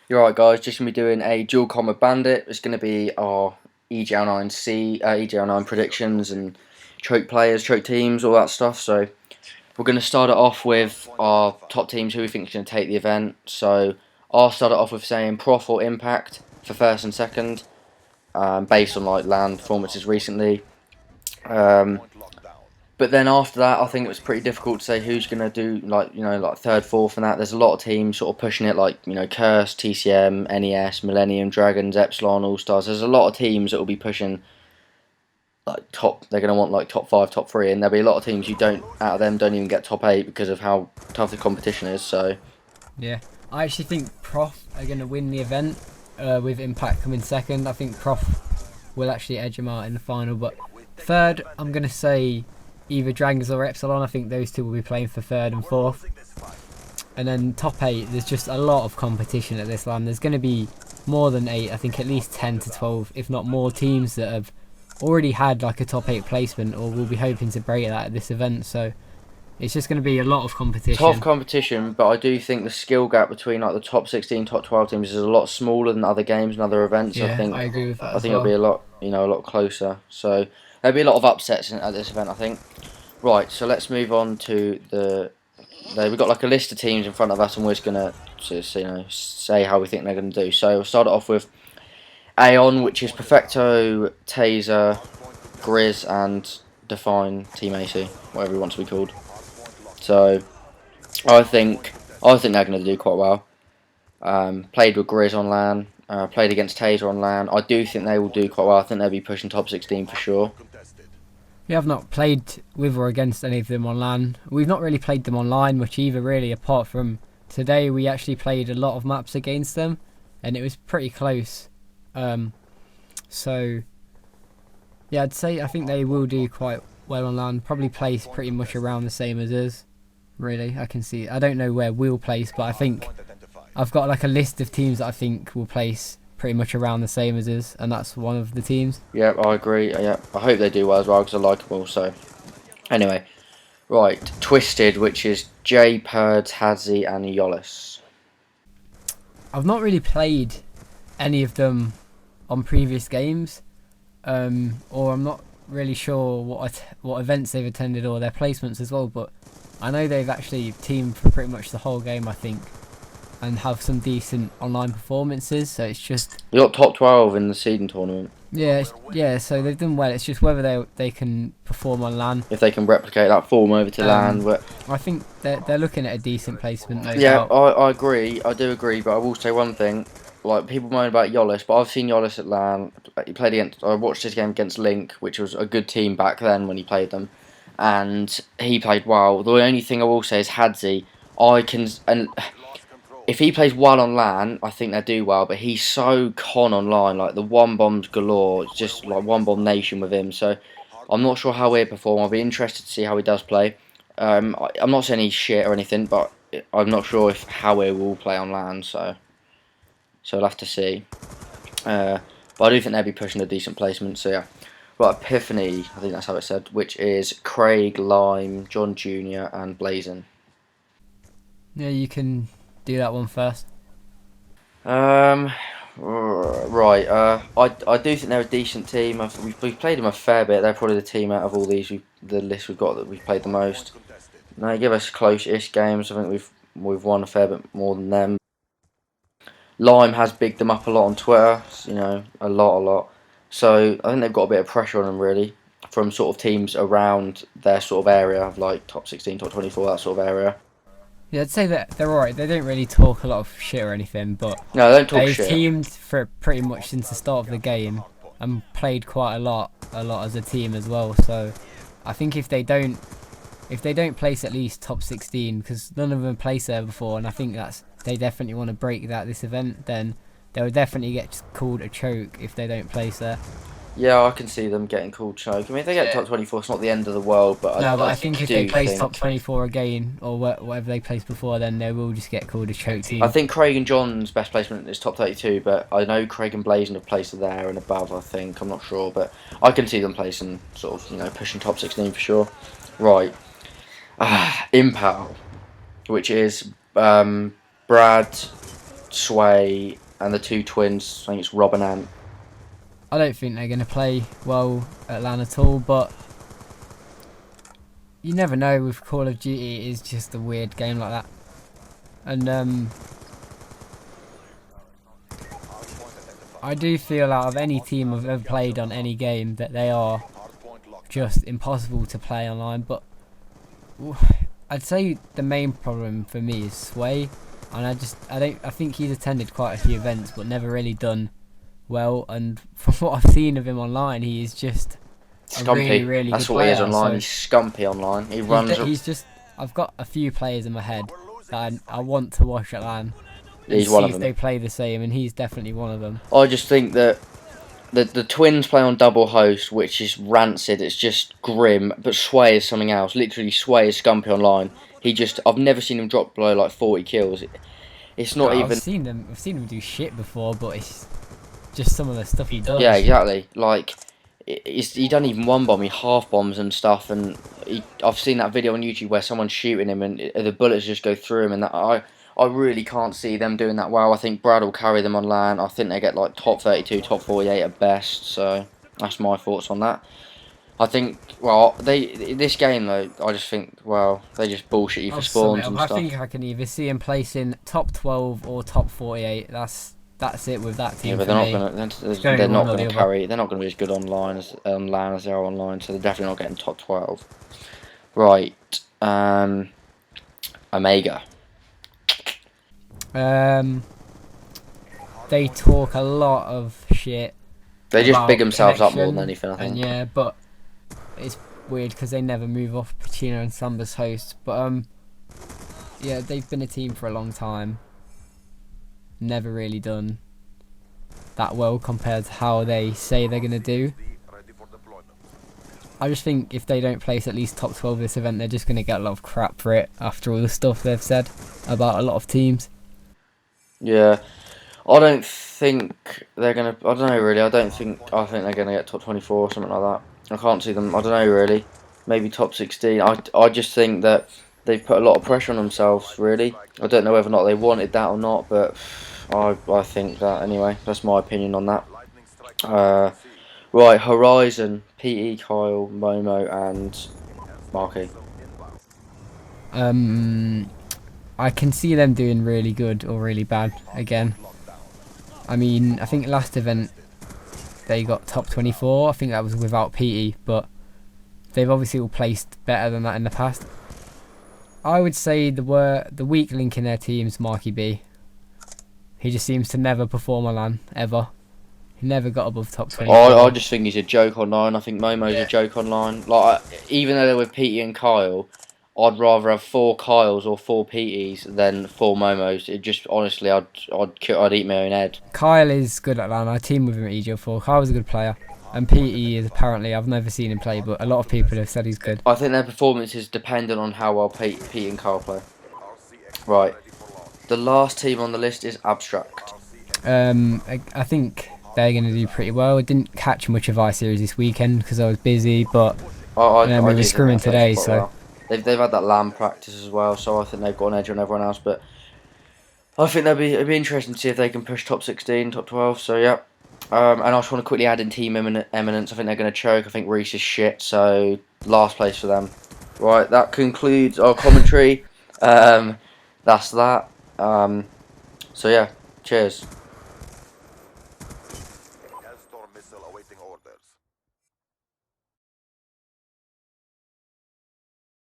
You're right, guys. Just gonna be doing a dual combat bandit. It's gonna be our EGL9 predictions and choke players, choke teams, all that stuff. So we're gonna start it off with our top teams who we think is gonna take the event. So I'll start it off with saying Prof or Impact for first and second, based on like LAN performances recently. Um, but then after that, I think it was pretty difficult to say who's going to do like third, fourth, and that. There's a lot of teams sort of pushing it, like Curse, TCM, NES, Millennium, Dragons, Epsilon, All Stars. There's a lot of teams that will be pushing like top. They're going to want like top 5, top 3, and there'll be a lot of teams who don't out of them don't even get top 8 because of how tough the competition is. So yeah, I actually think Prof are going to win the event with Impact coming second. I think Prof will actually edge them out in the final, but third, I'm going to say either Dragons or Epsilon. I think those two will be playing for third and fourth. And then top 8, there's just a lot of competition at this LAN. There's going to be more than 8, I think at least 10 to 12, if not more teams that have already had like a top 8 placement or will be hoping to break that at this event. So it's just going to be a lot of competition. Tough competition, but I do think the skill gap between like the top 16, top 12 teams is a lot smaller than other games and other events. Yeah, I agree with that. I think it'll be a lot closer. So there'll be a lot of upsets at this event, I think. Right, so let's move on to we've got like a list of teams in front of us, and we're just gonna just say how we think they're gonna do. So we'll start it off with Aeon, which is Perfecto, Taser, Grizz, and Define Team AC, whatever he wants to be called. So I think they're gonna do quite well. Played with Grizz on LAN, played against Taser on LAN. I do think they will do quite well. I think they'll be pushing top 16 for sure. We have not played with or against any of them on LAN. We've not really played them online much either, really, apart from today. We actually played a lot of maps against them, and it was pretty close. So, yeah, I think they will do quite well on LAN. Probably place pretty much around the same as us, really. I don't know where we'll place, but I think I've got like a list of teams that I think will place pretty much around the same as us, and that's one of the teams. Yeah, I agree. Yeah, I hope they do well as well because I like them all. So, anyway, right, Twisted, which is J, Purds, Hadzi, and Yolis. I've not really played any of them on previous games, or I'm not really sure what events they've attended or their placements as well. But I know they've actually teamed for pretty much the whole game, I think, and have some decent online performances. So it's just They got top 12 in the seeding tournament. Yeah. So they've done well. It's just whether they can perform on LAN. If they can replicate that form over to LAN. I think they're looking at a decent placement. Yeah, I agree. I do agree, but I will say one thing. Like, people moan about Yolis, but I've seen Yolis at LAN. I watched his game against Link, which was a good team back then when he played them, and he played well. The only thing I will say is Hadzi. If he plays well on LAN, I think they'll do well, but he's so con online, like the one bombs galore, it's just like one bomb nation with him, so I'm not sure how he'll perform. I'll be interested to see how he does play. I'm not saying he's shit or anything, but I'm not sure how he will play on LAN, so we'll have to see. But I do think they'll be pushing a decent placement, so yeah. Right, Epiphany, I think that's how it's said, which is Craig, Lime, John Jr. and Blazin. Yeah, you can do that one first. Right. I do think they're a decent team. We've played them a fair bit. They're probably the team out of all these the list we've got that we've played the most. They give us close-ish games. I think we've won a fair bit more than them. Lime has bigged them up a lot on Twitter. A lot. So I think they've got a bit of pressure on them really from sort of teams around their sort of area of like top 16, top 24, that sort of area. Yeah, I'd say that they're alright. They don't really talk a lot of shit or anything, but no, they don't talk they've shit. teamed for pretty much since the start of the game and played quite a lot as a team as well. So I think if they don't place at least top 16, because none of them placed there before, and I think they definitely want to break that this event, then they'll definitely get called a choke if they don't place there. Yeah, I can see them getting called choke. I mean, if they get top 24, it's not the end of the world, but I think if they place top 24 again, or whatever they placed before, then they will just get called a choke team. I think Craig and John's best placement is top 32, but I know Craig and Blazin have placed there and above, I think. I'm not sure, but I can see them placing, sort of, pushing top 16 for sure. Right. Impal, which is Brad, Sway, and the two twins. I think it's Rob and Ant. I don't think they're going to play well at LAN at all, but you never know with Call of Duty. It is just a weird game like that. And I do feel out of any team I've ever played on any game that they are just impossible to play online. But I'd say the main problem for me is Sway, and I think he's attended quite a few events but never really done well, and from what I've seen of him online, he is just Scumpy. really That's good what he is player, online. so He's scumpy online. He runs. he's just. I've got a few players in my head that I want to watch at LAN. He's See one of if them. they play the same, and he's definitely one of them. I just think that the twins play on double host, which is rancid. It's just grim. But Sway is something else. Literally, Sway is scumpy online. I've never seen him drop below like 40 kills. It's not even. I've seen him do shit before, but it's just some of the stuff he does. Yeah, exactly. Like, he doesn't even one bomb. He half bombs and stuff. And I've seen that video on YouTube where someone's shooting him and the bullets just go through him. And I really can't see them doing that well. I think Brad will carry them on LAN. I think they get like top 32, top 48 at best. So that's my thoughts on that. I think, well, this game though, I just think, well, they just bullshit you for spawns and I stuff. think I can either see him placing top 12 or top 48. That's it with that team. Yeah, but they're not going to carry. They're not going to be as good online as LAN as they are online. So they're definitely not getting top 12. Right, Omega. They talk a lot of shit. They just about big themselves up more connection, than anything, I think. And yeah, but it's weird because they never move off Pacino and Samba's host. But yeah, they've been a team for a long time. Never really done that well compared to how they say they're gonna do. I just think if they don't place at least top 12 this event, they're just gonna get a lot of crap for it after all the stuff they've said about a lot of teams. Yeah, I don't think they're gonna. I don't know really. I think they're gonna get top 24 or something like that. I can't see them. I don't know really. Maybe top 16. I just think that they've put a lot of pressure on themselves. Really, I don't know whether or not they wanted that or not, but I think that anyway. That's my opinion on that. Right, Horizon, PE, Kyle, Momo, and Marky. I can see them doing really good or really bad again. I mean, I think last event they got top 24. I think that was without PE, but they've obviously all placed better than that in the past. I would say the weak link in their team's Marky B. He just seems to never perform on LAN, ever. He never got above top 24. I just think he's a joke online. I think Momo's a joke online. Like, even though they're with Petey and Kyle, I'd rather have 4 Kyles or 4 Peteys than 4 Momos. It just, honestly, I'd eat my own head. Kyle is good at LAN. I team with him at EGL9. Kyle was a good player. And Petey is apparently, I've never seen him play, but a lot of people have said he's good. I think their performance is dependent on how well Pete and Kyle play. Right. The last team on the list is Abstract. I think they're going to do pretty well. I didn't catch much of iSeries this weekend because I was busy, but we were scrimming today, so... Well. They've had that LAN practice as well, so I think they've got an edge on everyone else, but I think it'd be interesting to see if they can push top 16, top 12, so yeah. And I just want to quickly add in Team Eminence. I think they're going to choke. I think Reese is shit, so last place for them. Right, that concludes our commentary. That's that. So yeah, cheers.